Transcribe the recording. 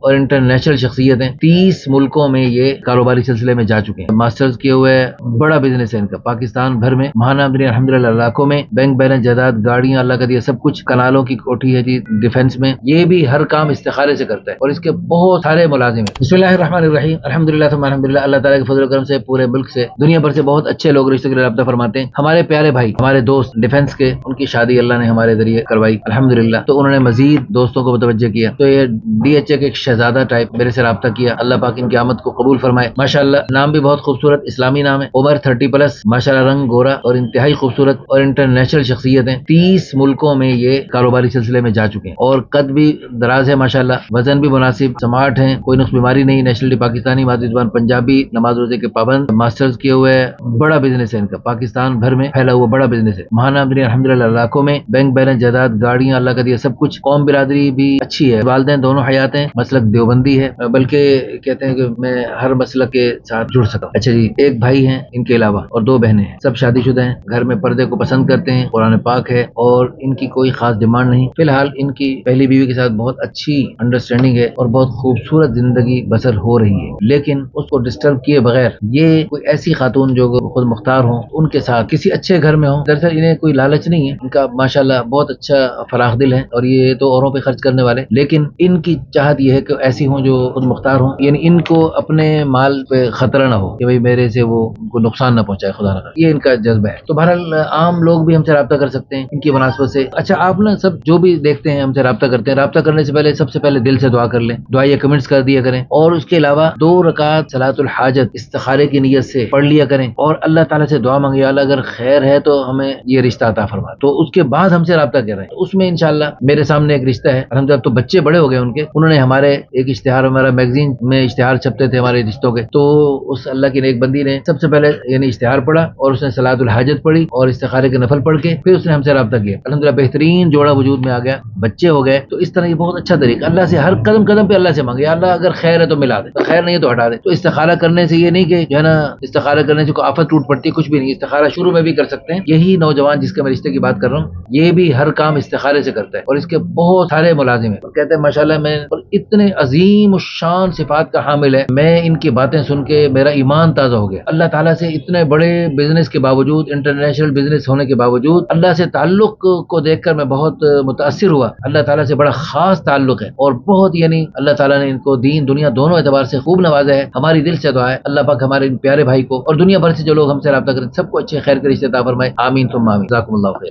اور انٹرنیشنل شخصیت ہیں، 30 ملکوں میں یہ کاروباری سلسلے میں جا چکے ہیں، ماسٹرز کیے ہوئے، بڑا بزنس ہے ان کا پاکستان بھر میں، ماہانہ آمدنی الحمدللہ لاکھوں میں، بینک بیلنس جائیداد گاڑیاں اللہ کا دیا سب کچھ، کنالوں کی کوٹھی ہے جی ڈیفنس میں، یہ بھی ہر کام استخارے سے کرتا ہے اور اس کے بہت سارے ملازم ہیں۔ بسم اللہ الرحمن الرحیم، الحمدللہ ثم الحمدللہ، اللہ تعالیٰ کے فضل و کرم سے پورے ملک سے دنیا بھر سے بہت اچھے لوگ رشتے کے لیے رابطہ فرماتے ہیں۔ ہمارے پیارے بھائی، ہمارے دوست ڈیفنس کے، ان کی شادی اللہ نے ہمارے ذریعے کروائی الحمدللہ، تو انہوں نے مزید دوستوں کو متوجہ کیا، تو یہ ڈی ایچ اے کے ایک شہزادہ ٹائپ میرے سے رابطہ کیا، اللہ پاک ان کی آمد کو قبول فرمائے۔ ماشاءاللہ نام بھی بہت خوبصورت اسلامی نام ہے، عمر 30+، ماشاءاللہ رنگ گورا اور انتہائی خوبصورت اور انٹرنیشنل شخصیت ہیں، 30 ملکوں میں یہ کاروباری سلسلے میں جا چکے ہیں اور قد بھی دراز ہے ماشاءاللہ، وزن بھی مناسب، سمارٹ ہیں، کوئی نقص بیماری نہیں، نیشنلٹی پاکستانی، مادری زبان پنجابی، نماز روزے کے پابند، ماسٹرز کیے ہوئے، بڑا بزنس ہے ان کا پاکستان بھر میں پھیلا ہوا بڑا بزنس ہے، ماہانہ آمدنی الحمدللہ لاکھوں میں، بینک بیلنس جائیداد گاڑیاں اللہ کا دیا سب کچھ، قوم برادری بھی اچھی ہے، والدین دونوں حیات ہیں، مسلک دیوبندی ہے، بلکہ کہتے ہیں کہ میں ہر مسلک کے ساتھ جڑ سکا۔ اچھا جی، ایک بھائی ہیں ان کے علاوہ اور 2 بہنیں ہیں، سب شادی شدہ ہیں، گھر میں پردے کو پسند کرتے ہیں، قرآن پاک ہے اور ان کی کوئی خاص ڈیمانڈ نہیں، فی الحال ان کی پہلی بیوی کے ساتھ بہت اچھی انڈرسٹینڈنگ ہے اور بہت خوبصورت زندگی بسر ہو رہی ہے، لیکن اس کو ڈسٹرب کیے بغیر یہ کوئی ایسی خاتون جو خود مختار ہوں ان کے ساتھ کسی اچھے گھر میں ہوں، دراصل انہیں کوئی لالچ نہیں ہے، ان کا ماشاءاللہ بہت اچھا فراخ دل ہے اور یہ تو اوروں پہ خرچ کرنے والے، لیکن ان کی چاہت یہ ہے کہ ایسی ہوں جو خود مختار ہوں، یعنی ان کو اپنے مال پہ خطرہ نہ ہو کہ بھئی میرے سے وہ کو نقصان نہ پہنچائے، خدا نہ کرے، یہ ان کا جذبہ ہے۔ تو بہرحال عام لوگ بھی ہم سے رابطہ کر سکتے ہیں ان کی مناسبت سے۔ اچھا آپ نا سب جو بھی دیکھتے ہیں ہم سے رابطہ کرتے ہیں، رابطہ کرنے سے پہلے سب سے پہلے دل سے دعا کر لیں، دعائیہ کمنٹس کر دیا کریں، اور اس کے علاوہ 2 رکعت صلاۃ الحاجت استخارے کی نیت سے پڑھ لیا کریں اور اللہ تعالیٰ سے دعا مانگے، اللہ اگر خیر ہے تو ہمیں یہ رشتہ عطا فرما، تو اس کے بعد ہم سے رابطہ کر رہے ہیں، اس میں انشاءاللہ میرے سامنے ایک رشتہ ہے الحمدللہ، تو بچے بڑے ہو گئے ان کے، انہوں نے ہمارے ایک اشتہار، ہمارا میگزین میں اشتہار چھپتے تھے ہمارے رشتوں کے، تو اس اللہ کی نیک بندی نے سب سے پہلے یعنی اشتہار پڑھا اور اس نے صلاۃ الحاجت پڑھی اور استخارے کے نفل پڑھ کے پھر اس نے ہم سے رابطہ کیا، الحمدللہ بہترین جوڑا وجود میں آ گیا، بچے ہو گئے، تو اس طرح یہ بہت اچھا طریقہ، اللہ سے ہر قدم قدم پہ اللہ سے مانگے، یا اللہ اگر خیر ہے تو ملا دے، خیر نہیں ہے تو ہٹا دے، تو استخارہ کرنے سے یہ نہیں کہ جو ہے نا استخارہ کرنے سے کوئی آفت ٹوٹ پڑتی ہے، کچھ بھی نہیں، استخارہ شروع میں بھی کر سکتے ہیں، یہی نوجوان جس کے میں رشتے کی بات کر رہا ہوں یہ بھی ہر کام استخارے سے کرتا ہے اور اس کے بہت سارے ملازم ہیں، کہتے ہیں ماشاءاللہ میں اتنے عظیم الشان صفات کا حامل ہے، میں ان کی باتیں سن کے میرا ایمان تازہ ہو گیا، اللہ تعالیٰ سے اتنے بڑے بزنس کے باوجود، انٹرنیشنل بزنس ہونے کے باوجود اللہ سے تعلق کو دیکھ کر میں بہت متاثر ہوا، اللہ تعالیٰ سے بڑا خاص تعلق ہے اور بہت یعنی اللہ تعالیٰ نے ان کو دین دنیا دونوں اعتبار سے خوب نوازا ہے، ہماری دل سے دعا ہے اللہ پاک ہمارے ان پیارے بھائی کو اور دنیا بھر سے جو لوگ ہم سے رابطہ کریں سب کو اچھے خیر کے رشتے عطا فرمائے، آمین ثم آمین، جزاکم اللہ خیر۔